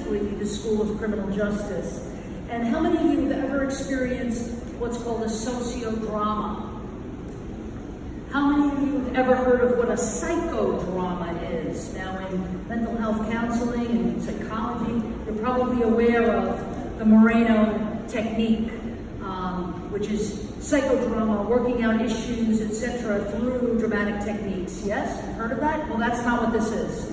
specifically the School of Criminal Justice. And how many of you have ever experienced what's called a sociodrama? How many of you have ever heard of what a psychodrama is? Now, in mental health counseling and psychology, you're probably aware of the Moreno technique, which is psychodrama, working out issues, etc., through dramatic techniques. Yes? You've heard of that? Well, that's not what this is.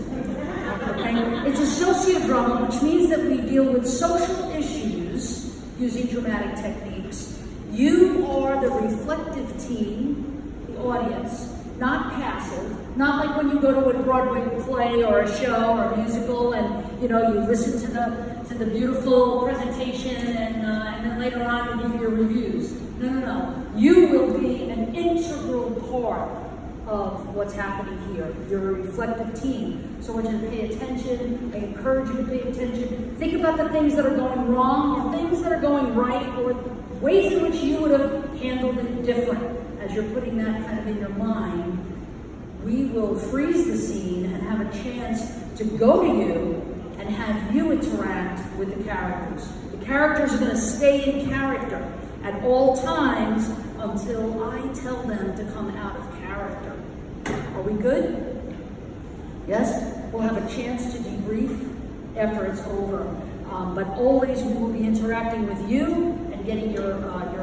Okay? It's a sociodrama, which means that we deal with social issues using dramatic techniques. You are the reflective team, the audience, not passive, not like when you go to a Broadway play or a show or a musical and you listen to the beautiful presentation and then later on you give your reviews. No. You will be an integral part of what's happening here. You're a reflective team. So I want you to pay attention. I encourage you to pay attention. Think about the things that are going wrong or things that are going right or ways in which you would have handled it different. As you're putting that kind of in your mind, we will freeze the scene and have a chance to go to you and have you interact with the characters. The characters are going to stay in character at all times until I tell them to come out of character. Are we good? Yes? We'll have a chance to debrief after it's over. But always we will be interacting with you and getting your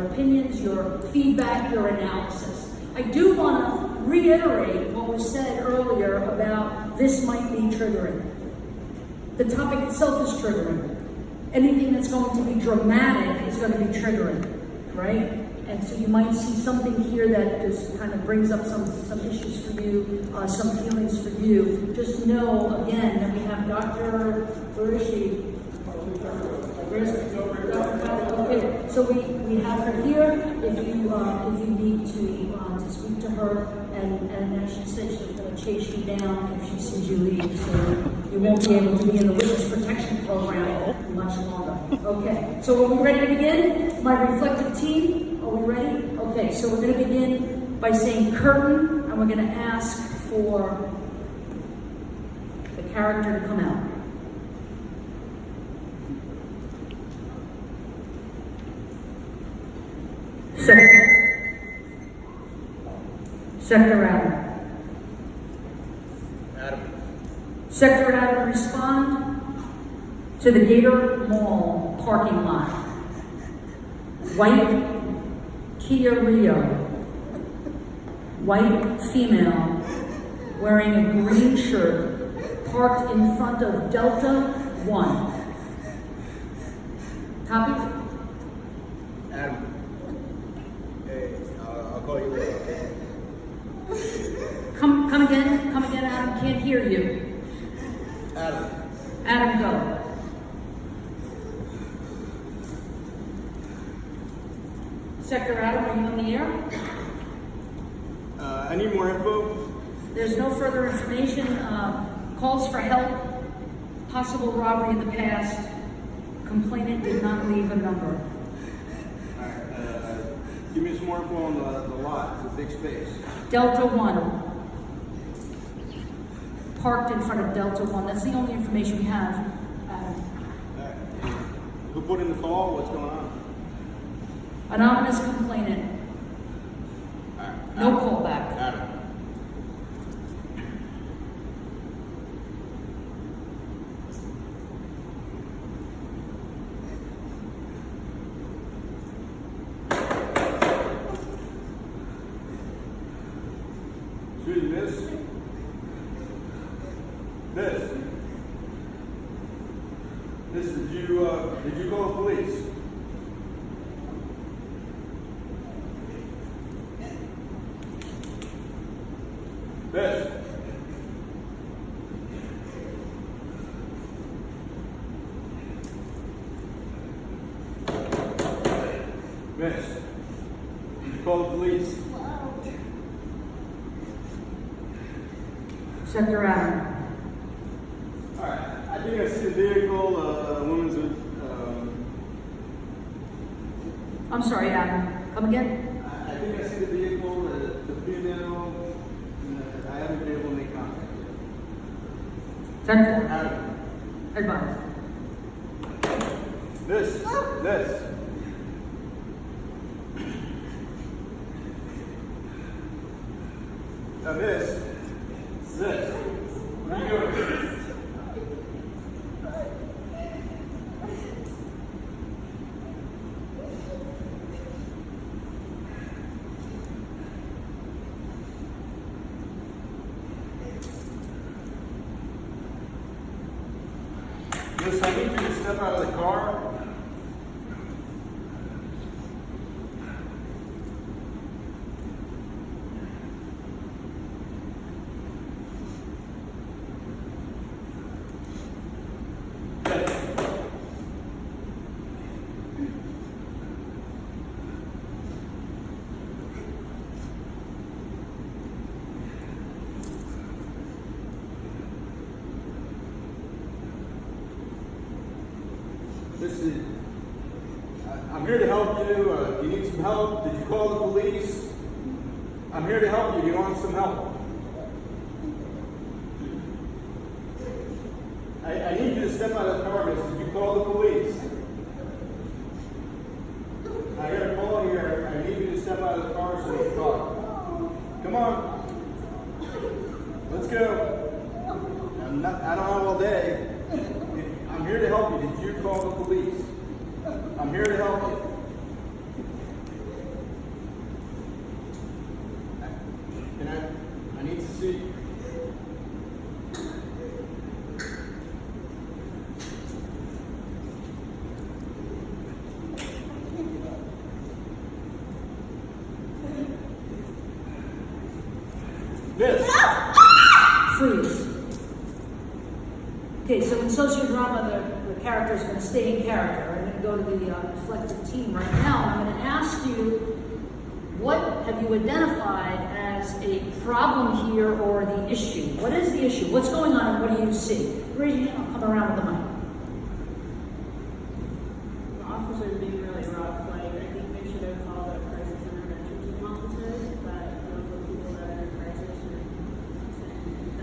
opinions, your feedback, your analysis. I do want to reiterate what was said earlier about this might be triggering. The topic itself is triggering. Anything that's going to be dramatic is going to be triggering, right? And so you might see something here that just kind of brings up some issues for you, some feelings for you. Just know, again, that we have Dr. Where is she? Okay, so we have her here. If you need to speak to her, and as she said, she's going to chase you down if she sees you leave, so you won't be able to be in the witness protection program much longer. Okay, so are we ready to begin? My reflective team, are we ready? Okay, so we're going to begin by saying curtain, and we're going to ask for the character to come out. Sector Adam. Sector Adam, respond to the Gator Mall parking lot. White Kia Rio. White female wearing a green shirt parked in front of Delta 1. Copy? Adam. Hey, I'll call you later, okay? Come again, Adam. Can't hear you. Adam, go. Sector Adam, are you on the air? I need more info. There's no further information. Calls for help. Possible robbery in the past. Complainant did not leave a number. Alright, give me some more info on the lot. It's a big space. Delta 1. Parked in front of Delta 1. That's the only information we have. Alright. Who put in the call? What's going on? Anonymous complainant. Alright. No callback. Adam. Excuse me, miss. Miss, did you call the police? Miss. Miss, did you call the police? Sector Adam. Alright, I think I see a vehicle, a woman's with, I'm sorry, Adam. Come again? I think I see the vehicle, the female, I haven't been able to make contact yet. 10-4. Adam. Advise. Miss. What are you doing? Miss, I need you to step out of the car. Listen, I'm here to help you. You need some help? Did you call the police? I'm here to help you. You want some help? I need you to step out of the car, miss. Did you call the police? I got a call here. I need you to step out of the car so we can talk. Come on. Let's go. I don't have all day. I'm here to help you. Did you call the police? I'm here to help you. I need to see you. This. Freeze. Okay, so in sociodrama, the character is going to stay in character. I'm going to go to the reflective team right now. I'm going to ask you, what have you identified as a problem here or the issue? What is the issue? What's going on and what do you see? Raise your hand, I'll come around with the mic. The officers being really rough. Like, I think they should have called a crisis intervention team officers, but those are people that are in crisis and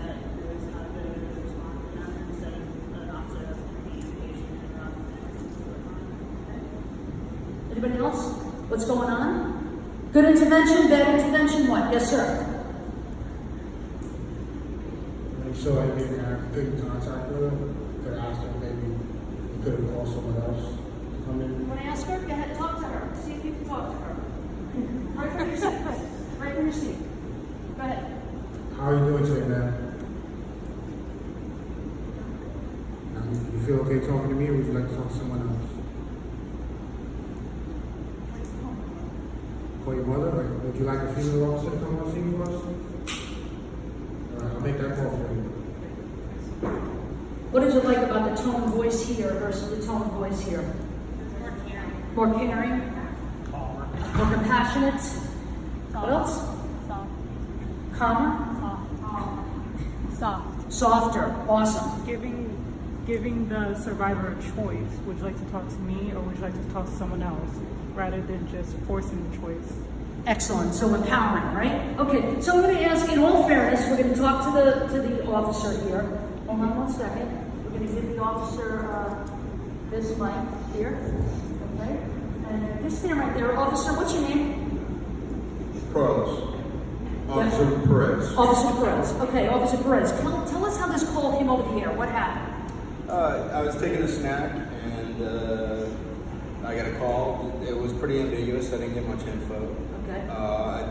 that there was not a good response to them instead of an officer that's going to be patient and rough and Anybody else? What's going on? Good intervention, bad intervention, what? Yes, sir. So I didn't have good contact with him. Could ask him maybe he could have called someone else to come in. You want to ask her? Go ahead, talk to her. See if you can talk to her. Right from your seat. Right from your seat. Go ahead. How are you doing today, man? You feel okay talking to me, or would you like to talk to someone else? Call your brother? Or would you like a female officer to come on see you for us? Alright, I'll make that call for you. What did you like about the tone of voice here versus the tone of voice here? more caring. More caring? More compassionate? What else? Soft. Calmer? Soft. Softer. Awesome. Giving the survivor a choice. Would you like to talk to me or would you like to talk to someone else, rather than just forcing the choice? Excellent. So empowering, right? Okay. So I'm going to ask, in all fairness, we're going to talk to the officer here. Hold on 1 second. We're going to give the officer this mic here. Okay. And just stand right there, officer. What's your name? Carlos. Officer Perez. Officer Perez. Okay, Officer Perez. Tell us how this call came over the air. What happened? I was taking a snack and I got a call. It was pretty ambiguous. I didn't get much info. Okay. I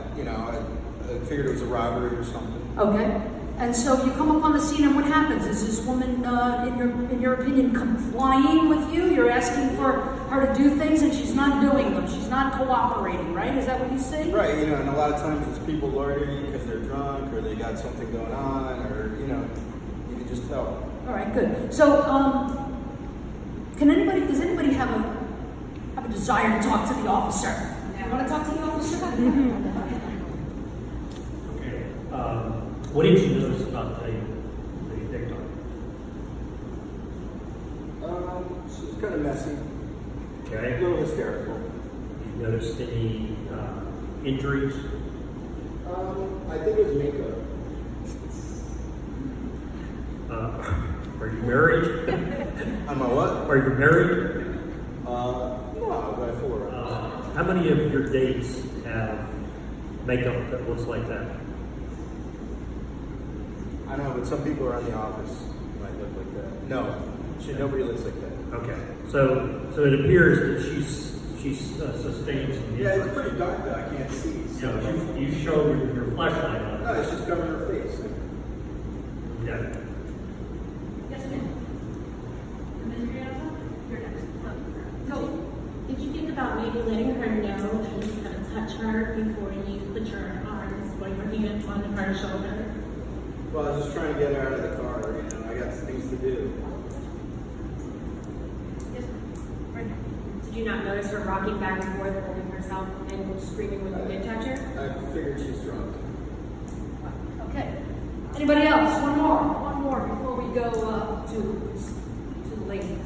figured it was a robbery or something. Okay. And so you come up on the scene, and what happens? Is this woman, in your opinion, complying with you? You're asking for her to do things, and she's not doing them. She's not cooperating, right? Is that what you say? Right. And a lot of times it's people loitering because they're drunk or they got something going on, or you can just tell. All right, good. So, does anybody have a desire to talk to the officer? You want to talk to the officer? Okay. What did you notice about the victim? She's kind of messy. A Okay. little hysterical. You noticed any injuries? I think it was makeup. Are you married? Am I what? Are you married? No, but I fool around. How many of your dates have makeup that looks like that? I know, but some people around the office might look like that. No, nobody looks like that. Okay, so it appears that she's sustained some Yeah, it's injuries. pretty dark though, I can't see. You know, you show your flashlight on No, it. it's just covering her face. Yeah. Yes, ma'am. And then you're next. Go. Did you think about maybe letting her know that he's gonna touch her before you put your arms or your hand on her shoulder? Well, I was just trying to get her out of the car, you know, I got some things to do. Yes, ma'am. Right now. Did you not notice her rocking back and forth, holding herself and screaming when you did touch her? I figured she's drunk. Okay. Anybody else? One more before we go to the ladies.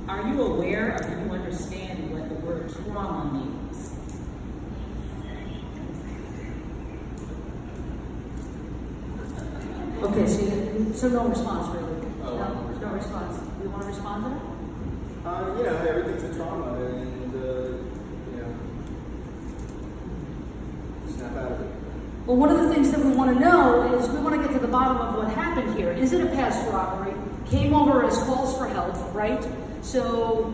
Are you aware or do you understand what the word trauma means? Okay, so no response really. Oh, No response. Do you want to respond to that? You know, everything's a trauma, and snap out of it. Well, one of the things that we want to know is we want to get to the bottom of what happened here. Is it a past robbery? Came over as calls for help, right? So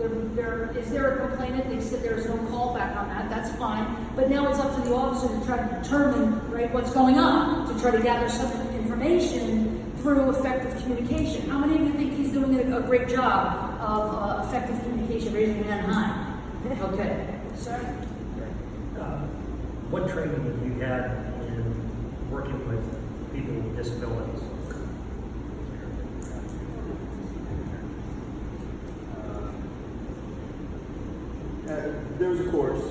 is there a complainant? They said there's no call back on that. That's fine. But now it's up to the officer to try to determine, right, what's going on, to try to gather some information through effective communication. How many of you think he's doing a great job of effective communication? Raising your hand high. Okay. Sir? What training have you had in working with people with disabilities? There was a course.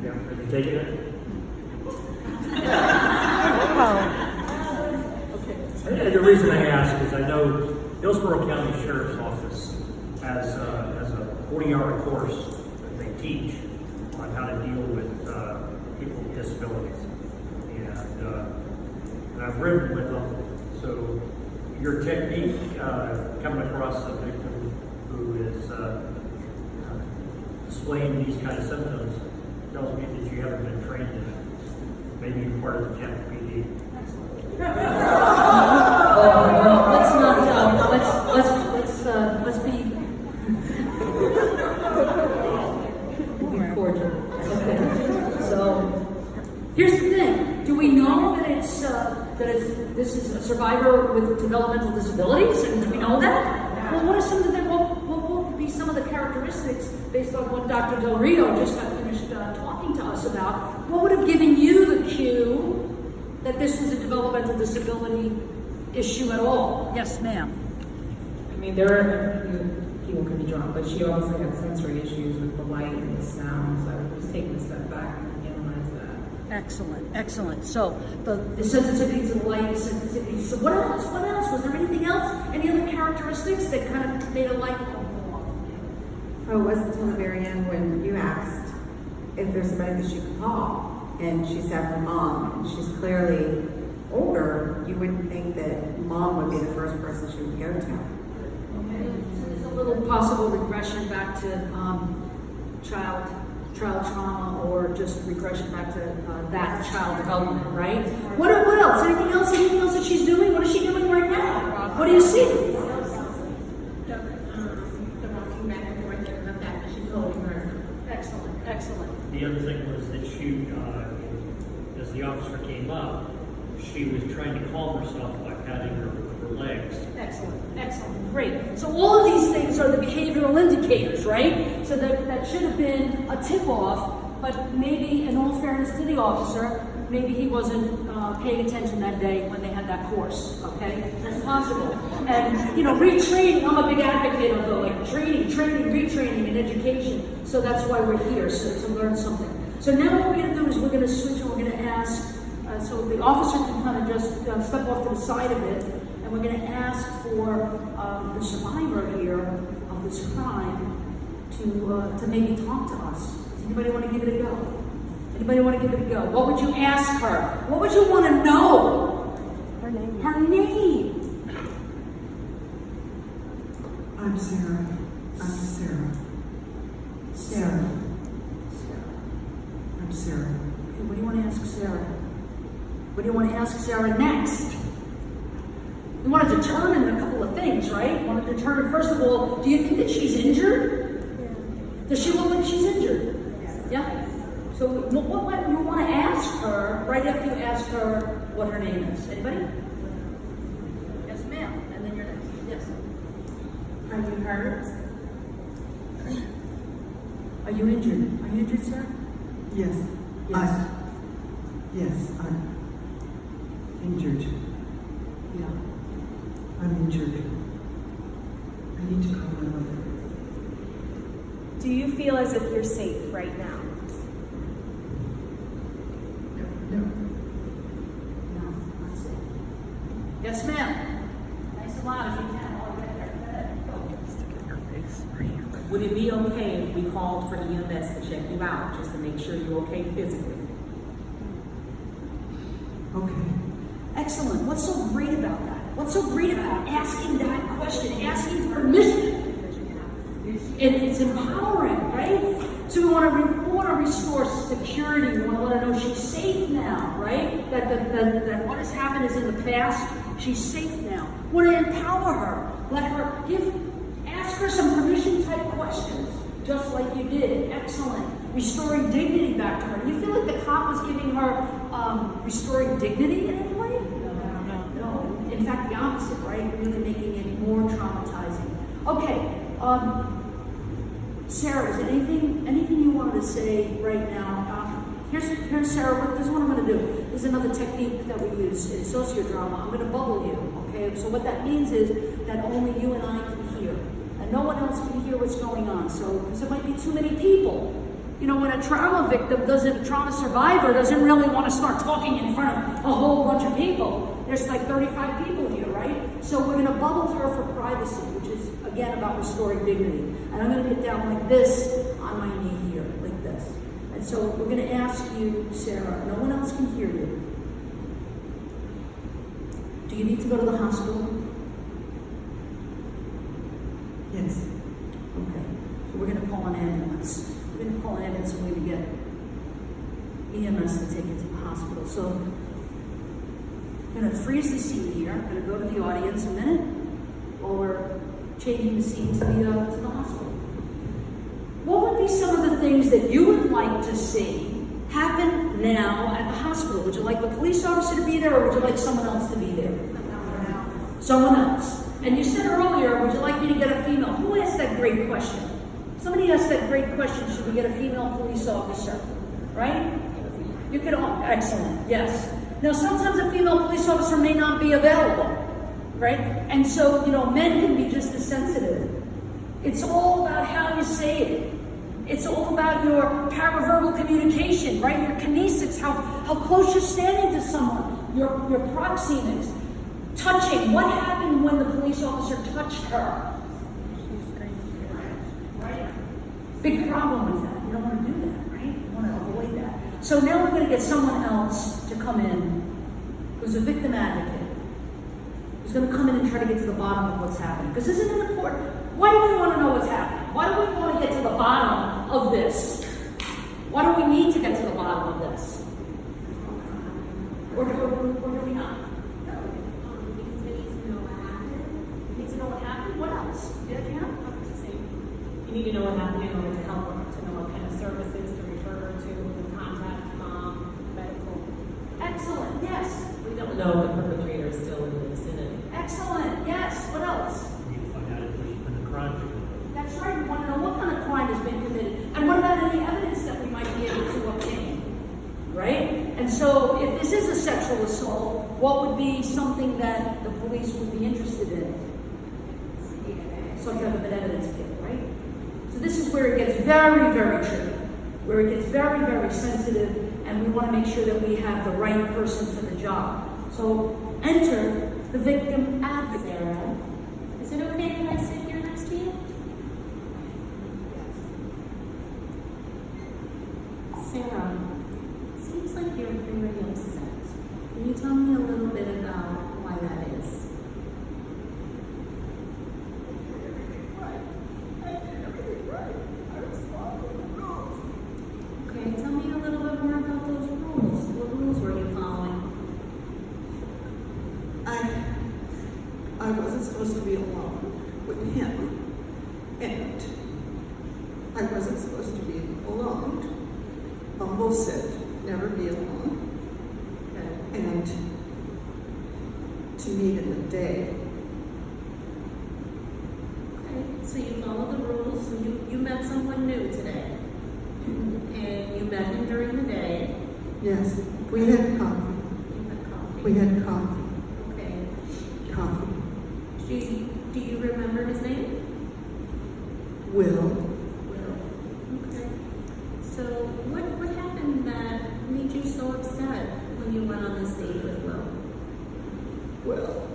Yeah, have you taken it? And the reason I ask is I know Hillsborough County Sheriff's Office has a 40-hour course that they teach on how to deal with people with disabilities. And I've ridden with them. So your technique coming across a victim who is displaying these kind of symptoms tells me that you haven't been trained in it. Maybe you're part of the Tampa PD. Let's not. Let's be cordial. Okay. So here's the thing: do we know that this is a survivor with developmental disabilities, and do we know that? Well, what are some of the what would be some of the characteristics based on what Dr. Del Rio just got finished talking to us about? What would have given you the cue that this was a developmental disability issue at all? Yes, ma'am. I mean, there are people can be drunk, but she also had sensory issues with the light and the sound, so I was taking a step back and analyze that. Excellent. So the sensitivity to the light, the sensitivity. So what else? Was there anything else? Any other characteristics that kind of made a light bulb go off? Oh, it wasn't until the very end when you asked if there's somebody that she could call. And she said her mom, and she's clearly older. You wouldn't think that mom would be the first person she would go to. Okay. So there's a little possible regression back to child trauma, or just regression back to that child development, right? What else? Anything else? Anything else that she's doing? What is she doing right now? What do you see? The walking back and forth and the fact that she's holding her. Excellent. The other thing was that she, as the officer came up, she was trying to calm herself by patting her legs. Excellent, great. So all of these things are the behavioral indicators, right? So that should have been a tip-off, but maybe, in all fairness to the officer, maybe he wasn't paying attention that day when they had that course, okay? That's possible. And, retraining, I'm a big advocate of training, retraining, and education. So that's why we're here, so to learn something. So now what we're going to do is we're going to switch and we're going to ask, so the officer can kind of just step off to the side of it, and we're going to ask for the survivor here of this crime to maybe talk to us. Does anybody want to give it a go? Anybody want to give it a go? What would you ask her? What would you want to know? Her name. I'm Sarah. Okay, what do you want to ask Sarah? What do you want to ask Sarah next? You want to determine a couple of things, right? You want to determine, first of all, do you think that she's injured? Does she look like she's injured? Yeah? So what you want to ask her right after you ask her what her name is? Anybody? Yes, ma'am. And then your next. Yes. Are you hurt? Are you injured? Are you injured, sir? Yes. Yes. Yes, I'm injured. Yeah. I'm injured. I need to call my mother. Do you feel as if you're safe right now? No. No, that's it. Yes, ma'am. Nice and loud if you can. All right there. Would it be okay if we called for EMS to check you out, just to make sure you're okay physically? Okay. Excellent. What's so great about that? What's so great about asking that question, asking permission? And it's empowering, right? So we want to restore security. We want to let her know she's safe now, right? That what has happened is in the past. She's safe now. We want to empower her. Let her ask her some permission type questions, just like you did. Excellent. Restoring dignity back to her. Do you feel like the cop was giving her restoring dignity in any way? No. In fact, the opposite, right? Really making it more traumatizing. Okay. Sarah, is there anything you wanted to say right now? Here's Sarah. This is what I'm going to do. There's another technique that we use in sociodrama. I'm going to bubble you. Okay. So what that means is that only you and I can hear, and no one else can hear what's going on. So because there might be too many people. You know, when a trauma survivor doesn't really want to start talking in front of a whole bunch of people. There's like 35 people here, right? So we're going to bubble her for privacy, which is, again, about restoring dignity. And I'm going to get down like this on my knee here, like this. And so we're going to ask you, Sarah, no one else can hear you. Do you need to go to the hospital? Yes. Okay. So we're going to call an ambulance. We're going to call an ambulance and we're going to get EMS to take you to the hospital. So I'm going to freeze the scene here. I'm going to go to the audience a minute while we're changing the scene to the hospital. What would be some of the things that you would like to see happen now at the hospital? Would you like the police officer to be there, or would you like someone else to be there? Someone else. And you said earlier, would you like me to get a female? Who asked that great question? Somebody asked that great question, should we get a female police officer? Right? You could all, excellent, yes. Now sometimes a female police officer may not be available, right? And so, men can be just as sensitive. It's all about how you say it. It's all about your paraverbal communication, right? Your kinesics, how close you're standing to someone, your proxemics. Touching, what happened when the police officer touched her? Right? Big problem with that. You don't want to do that, right? You want to avoid that. So now we're going to get someone else to come in who's a victim advocate, who's going to come in and try to get to the bottom of what's happening. Because isn't it important? Why do we want to know what's happening? Why do we want to get to the bottom of this? Why do we need to get to the bottom of this? Or do we not? What else? Yeah. You need to know what happened in order to help her, to know what kind of services to refer her to, contact medical. Excellent, yes. We don't know if the perpetrator is still in the vicinity. Excellent, yes. What else? We need to find out if there's been a crime. That's right. We want to know what kind of crime has been committed. And what about any evidence that we might be able to obtain? Right? And so if this is a sexual assault, what would be something that the police would be interested in? Some type of an evidence kit, right? So this is where it gets very, very tricky, where it gets very, very sensitive, and we want to make sure that we have the right person for the job. So enter the victim advocate. Is it okay if I sit here next to you? Sarah, it seems like you're very upset. Can you tell me a little bit about why that is? Okay, tell me a little bit more about those rules. What rules were you following? supposed to be alone with him, and I wasn't supposed to be alone. Bumble said, never be alone. And to meet in the day. Okay, so you follow the rules, so you met someone new today. And you met him during the day. Yes, we had coffee. You had coffee. We had coffee. Okay. Coffee. Do you remember his name? Will. Okay. So what happened that made you so upset when you went on this date with Will? Well,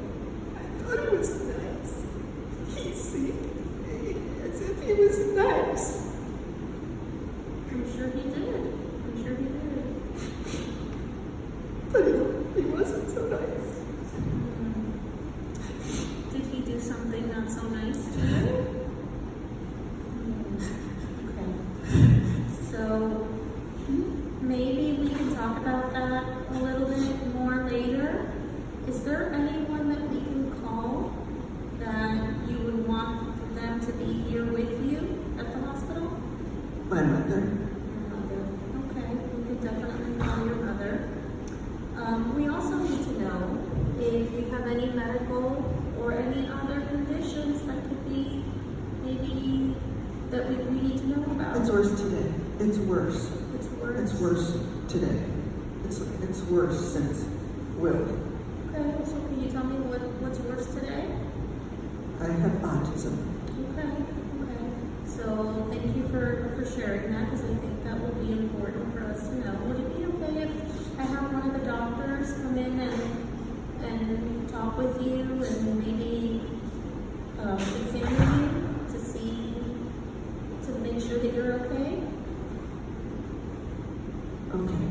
I thought it was nice. He seemed as if he was nice. I'm sure he did. I'm sure he did. But he wasn't so nice. Did he do something not so nice to you? Okay. So maybe we can talk about that a little bit more later. Is there anyone that we can call that you would want them to be here with you at the hospital? My mother. Your mother. Okay, we could definitely call your mother. We also need to know if you have any medical or any other conditions that could be maybe that we need to know about. It's worse today. It's worse. It's worse. It's worse today. It's worse since Will. Okay, so can you tell me what's worse today? I have autism. Okay. So thank you for sharing that, because I think that will be important for us to know. Would it be okay if I have one of the doctors come in and talk with you and maybe examine you to make sure that you're okay? Okay.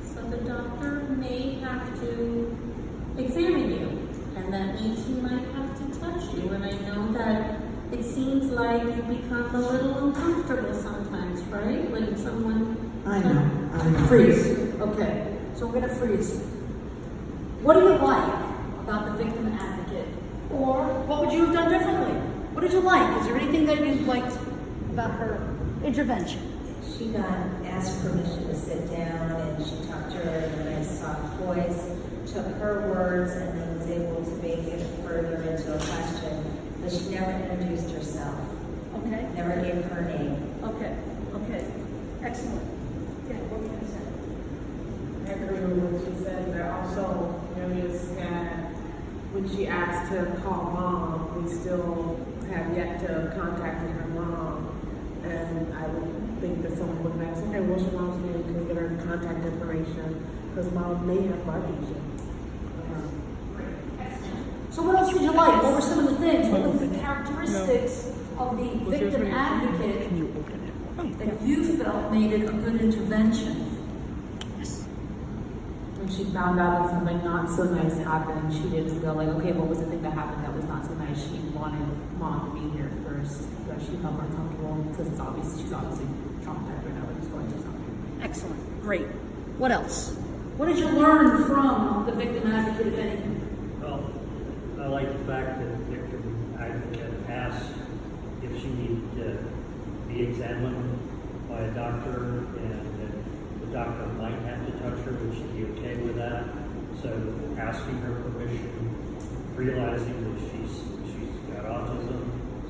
So the doctor may have to examine you, and that means he might have to touch you. And I know that it seems like you become a little uncomfortable sometimes, right? When someone I know. Freeze. Okay, so we're gonna freeze. What do you like about the victim advocate? Or what would you have done differently? What did you like? Is there anything that you liked about her intervention? She got asked permission to sit down, and she talked to her in a nice soft voice, took her words, and then was able to make it further into a question. But she never introduced herself. Okay. Never gave her name. Okay. Excellent. Okay, what were you gonna say? I agree with what she said, but I also noticed that when she asked to call mom, we still have yet to contact her mom. And I would think that someone would ask, okay, what's your mom's name? Can we get her contact information? Because mom may have Parkinson's. So what else did you like? What were some of the things? What were the characteristics of the victim advocate that you felt made it a good intervention? Yes. When she found out that something not so nice happened, she didn't go like, okay, what was the thing that happened that was not so nice? She wanted mom to be here first, but she felt more comfortable because she's obviously traumatized right now, she's going through something. Excellent. Great. What else? What did you learn from the victim advocate, if anything? Well, I like the fact that the victim advocate asked if she needed to be examined by a doctor, and that the doctor might have to touch her, would she be okay with that? So asking her permission, realizing that she's got autism,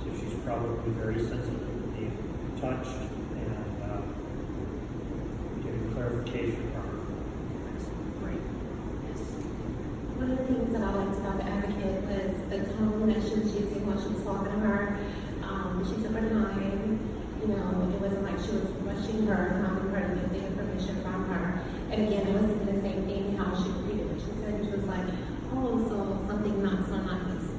so she's probably very sensitive to being touched, and getting clarification from her. Great. Yes. One of the things that I liked about the advocate was the tone that she was using while she was talking to her. She took her time, it wasn't like she was rushing her, telling her to get the information from her. And again, it wasn't the same thing how she repeated what she said. She was like, oh, so something not so nice,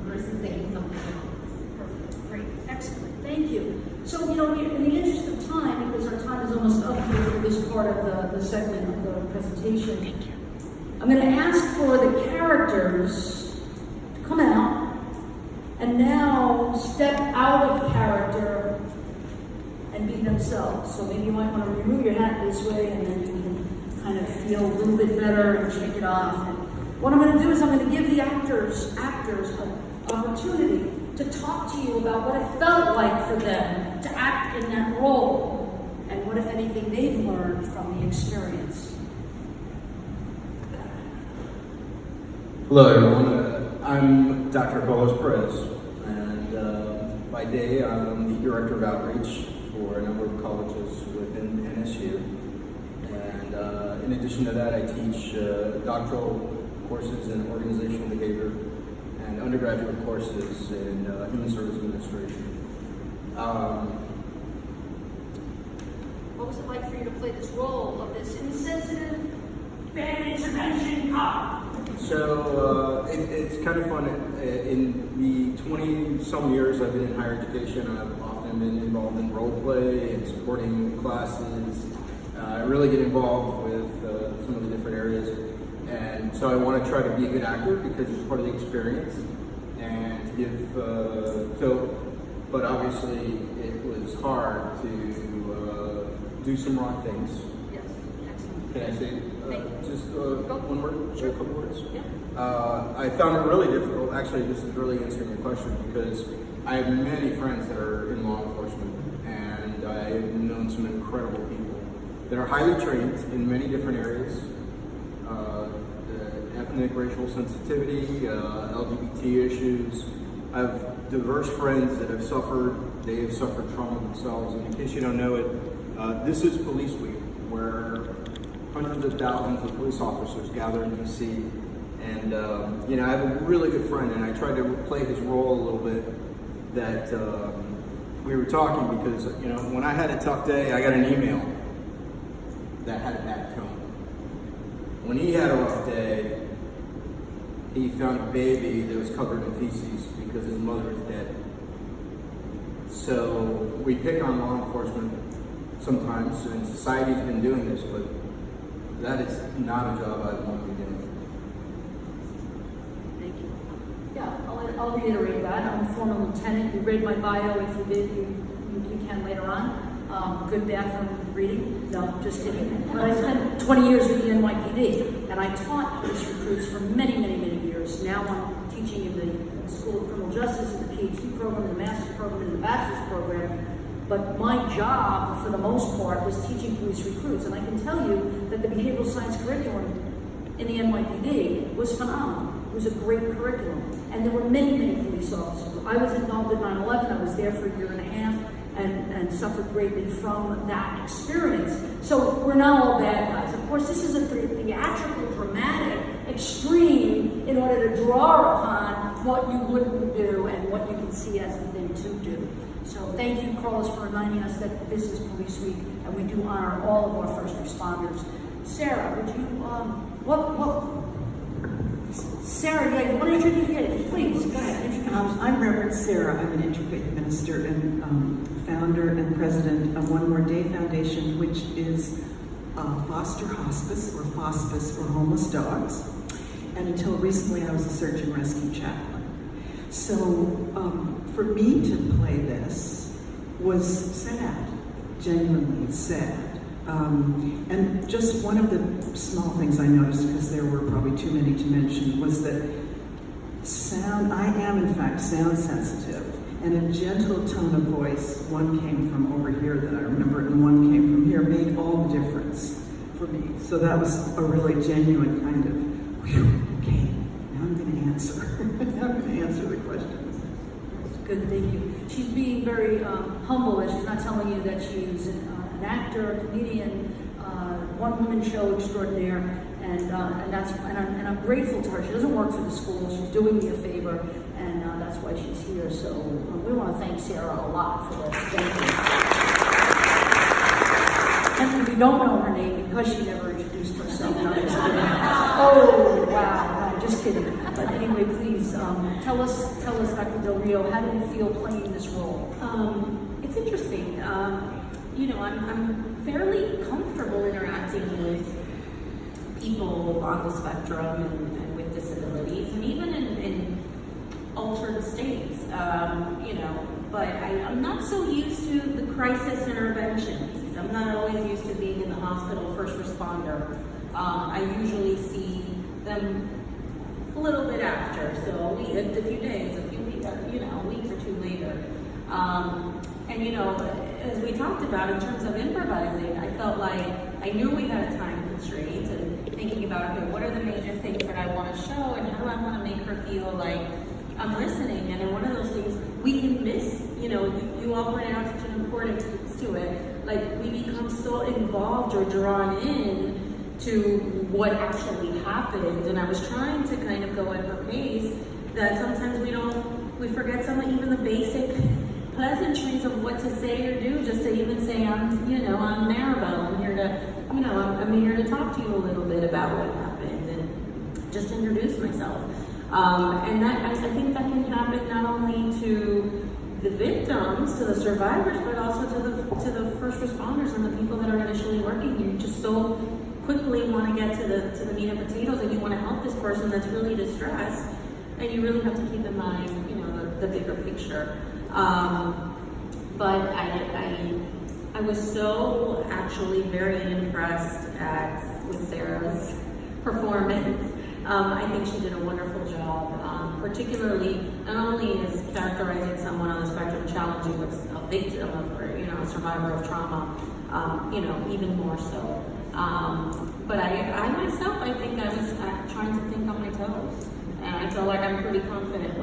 versus saying something else. Perfect. Great. Excellent. Thank you. So, in the interest of time, because our time is almost up here for this part of the segment of the presentation, I'm going to ask for the characters to come out and now step out of character and be themselves. So maybe you might want to remove your hat this way, and then you can kind of feel a little bit better and shake it off. And what I'm going to do is I'm going to give the actors opportunity to talk to you about what it felt like for them to act in that role and what, if anything, they've learned from the experience. Hello, everyone. I'm Dr. Carlos Perez, and by day I'm the Director of Outreach for a number of colleges within NSU. And in addition to that, I teach doctoral courses in organizational behavior and undergraduate courses in human service administration. What was it like for you to play this role of this insensitive, bad intervention cop? So it's kind of fun. In the 20-some years I've been in higher education, I've often been involved in role play and supporting classes. I really get involved with some of the different areas. And so I want to try to be a good actor because it's part of the experience. And to give, but obviously it was hard to do some wrong things. Yes, excellent. Can I say just one word? Sure. A couple words? Yeah. I found it really difficult. Actually, this is really answering your question because I have many friends that are in law enforcement, and I have known some incredible people that are highly trained in many different areas. Ethnic, racial sensitivity, LGBT issues. I have diverse friends that have suffered trauma themselves. And in case you don't know it, this is Police Week, where hundreds of thousands of police officers gather in DC. And, I have a really good friend, and I tried to play his role a little bit, that we were talking because, when I had a tough day, I got an email that had a bad tone. When he had a rough day, he found a baby that was covered in feces because his mother is dead. So we pick on law enforcement sometimes, and society's been doing this, but that is not a job I want to be doing. Thank you. Yeah, I'll reiterate that. I'm a former lieutenant. You read my bio. If you did, you can later on. Good bathroom reading. No, just kidding. But I spent 20 years with the NYPD, and I taught police recruits for many, many, many years. Now I'm teaching in the School of Criminal Justice, in the PhD program, in the master's program, and in the bachelor's program. But my job, for the most part, was teaching police recruits. And I can tell you that the behavioral science curriculum in the NYPD was phenomenal. It was a great curriculum. And there were many, many police officers. I was involved in 9/11. I was there for a year and a half and suffered greatly from that experience. So we're not all bad guys. Of course, this is a theatrical, dramatic extreme in order to draw upon what you wouldn't do and what you can see as the thing to do. So thank you, Carlos, for reminding us that this is Police Week, and we do honor all of our first responders. Sarah, would you, Sarah, yeah, you want to introduce you? Please, go ahead. I'm Reverend Sarah. I'm an interfaith minister and founder and president of One More Day Foundation, which is foster hospice or hospice for homeless dogs. And until recently, I was a search and rescue chaplain. So for me to play this was sad, genuinely sad. And just one of the small things I noticed, because there were probably too many to mention, was that I am in fact sound sensitive, and a gentle tone of voice, one came from over here that I remember and one came from here, made all the difference for me. So that was a really genuine kind of, okay, now I'm going to answer. I'm going to answer the questions. Good, thank you. She's being very humble, and she's not telling you that she's an actor, a comedian, one-woman show extraordinaire, and I'm grateful to her. She doesn't work for the school. She's doing me a favor, and that's why she's here. So we want to thank Sarah a lot for this. Thank you. And we don't know her name because she never introduced herself. No, just kidding. Oh, wow. No, just kidding. But anyway, please tell us, Dr. Del Rio, how do you feel playing this role? It's interesting. I'm fairly comfortable interacting with people on the spectrum and with disabilities, and even in altered states, but I'm not so used to the crisis intervention piece. I'm not always used to being in the hospital first responder. I usually see them a little bit after, so a few days, a week or two later. And you know, as we talked about in terms of improvising, I felt like I knew we had a time constraint and thinking about, okay, what are the major things that I want to show and how do I want to make her feel like I'm listening? And in one of those things, we can miss, you know, you all pointed out such an importance to it, like we become so involved or drawn in to what actually happened. And I was trying to kind of go at her pace that sometimes we forget some of even the basic pleasantries of what to say or do, just to even say, I'm Maribel, I'm here to, I'm here to talk to you a little bit about what happened and just introduce myself. And that, I think that can happen not only to the victims, to the survivors, but also to the first responders and the people that are initially working. You just so quickly want to get to the meat and potatoes, and you want to help this person that's really distressed, and you really have to keep in mind, you know, the bigger picture. But I was so actually very impressed with Sarah's performance. I think she did a wonderful job, particularly not only as characterizing someone on the spectrum challenging, but a victim of, or, you know, a survivor of trauma, even more so. But I myself, I think I was trying to think on my toes, and I feel like I'm pretty confident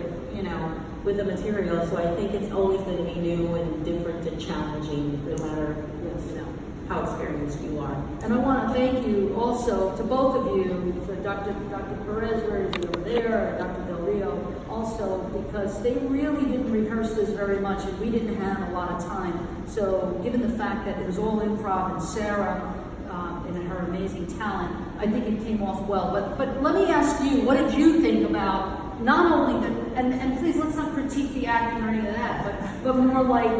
with the material. So I think it's always going to be new and different and challenging, no matter how experienced you are. And I want to thank you also to both of you, for Dr. Perez, where is he over there, and Dr. Del Rio also, because they really didn't rehearse this very much, and we didn't have a lot of time. So given the fact that it was all improv and Sarah and her amazing talent, I think it came off well. But let me ask you, what did you think about not only and please let's not critique the acting or any of that, but more like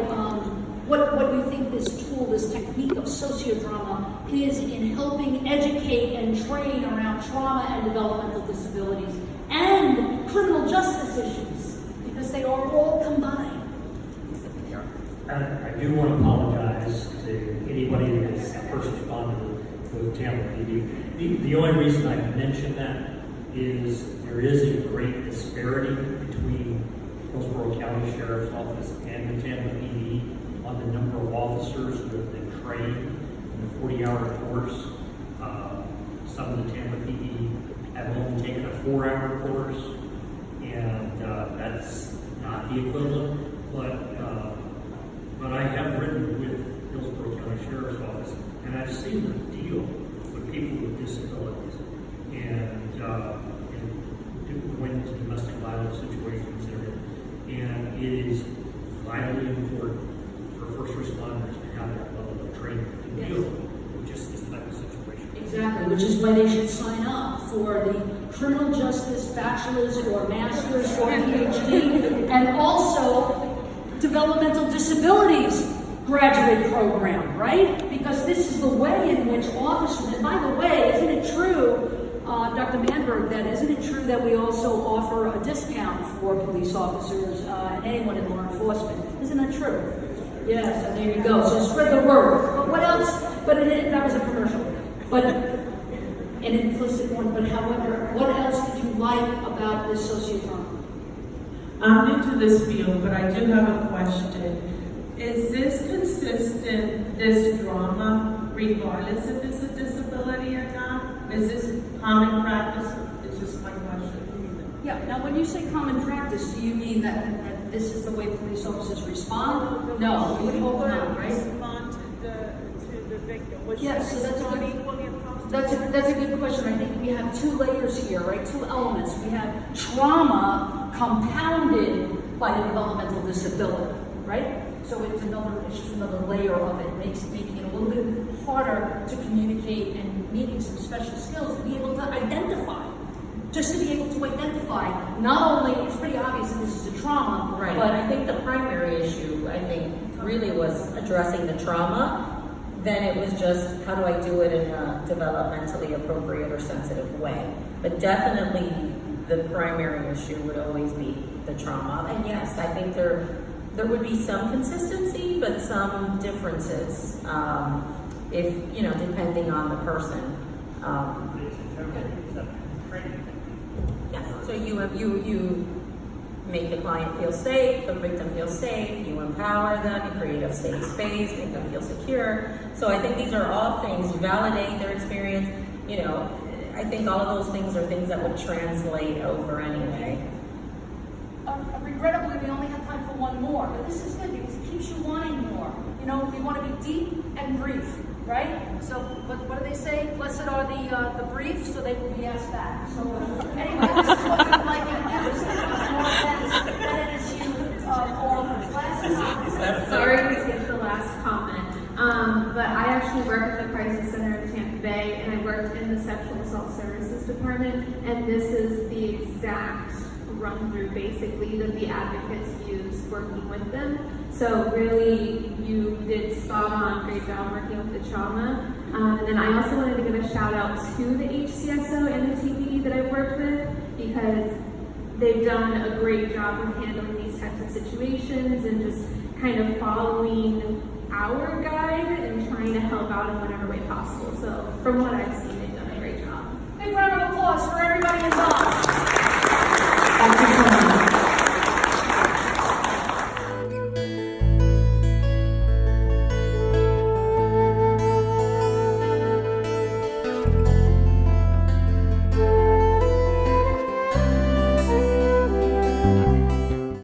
what do you think this tool, this technique of sociodrama is in helping educate and train around trauma and developmental disabilities and criminal justice issues, because they are all combined. I do want to apologize to anybody that has first responded with Tampa PD. The only reason I mention that is there is a great disparity between Hillsborough County Sheriff's Office and the Tampa PD on the number of officers who have been trained in the 40-hour course. Some of the Tampa PD have only taken a 4-hour course, and that's not the equivalent. But I have written with Hillsborough County Sheriff's Office, and I've seen them deal with people with disabilities and went into domestic violence situations there. And it is vitally important for first responders to have that level of training to deal with just this type of situation. Exactly, which is why they should sign up for the criminal justice bachelor's or master's or PhD, and also developmental disabilities graduate program, right? Because this is the way in which officers, and by the way, isn't it true, Dr. Manberg, that isn't it true that we also offer a discount for police officers and anyone in law enforcement? Isn't that true? Yeah, so there you go. So spread the word. But what else? But that was a commercial. But an implicit one. But however, what else did you like about this sociodrama? I'm new to this field, but I do have a question. Is this consistent, this drama, regardless if it's a disability or not? Is this common practice? It's just my question. Yeah, now when you say common practice, do you mean that this is the way police officers respond? No, you would hope not, right? Respond to the victim. Yes, so that's a good question. I think we have two layers here, right? Two elements. We have trauma compounded by the developmental disability, right? So it's just another layer of it, making it a little bit harder to communicate and needing some special skills to be able to identify. Just to be able to identify, not only, it's pretty obvious that this is a trauma, Right. but I think the primary issue, really was addressing the trauma. Then it was just, how do I do it in a developmentally appropriate or sensitive way? But definitely the primary issue would always be the trauma. And yes, I think there would be some consistency, but some differences, depending on the person. Yes, so you make the client feel safe, the victim feel safe, you empower them, you create a safe space, make them feel secure. So I think these are all things, validate their experience, you know, I think all of those things are things that would translate over anyway. Regrettably, we only have time for one more, but this is good because it keeps you wanting more. You know, we want to be deep and brief, right? So, what do they say? Blessed are the brief, so they will be asked back. So, anyway, this is what we'd like you to do. This is more than NSU all of the classes. Sorry to skip the last comment, but I actually work at the Crisis Center in Tampa Bay, and I worked in the Sexual Assault Services Department, and this is the exact run through basically that the advocates use working with them. So really, you did spot on, great job working with the trauma. And then I also wanted to give a shout out to the HCSO and the TPD that I've worked with, because they've done a great job of handling these types of situations and just kind of following our guide and trying to help out in whatever way possible. So from what I've seen.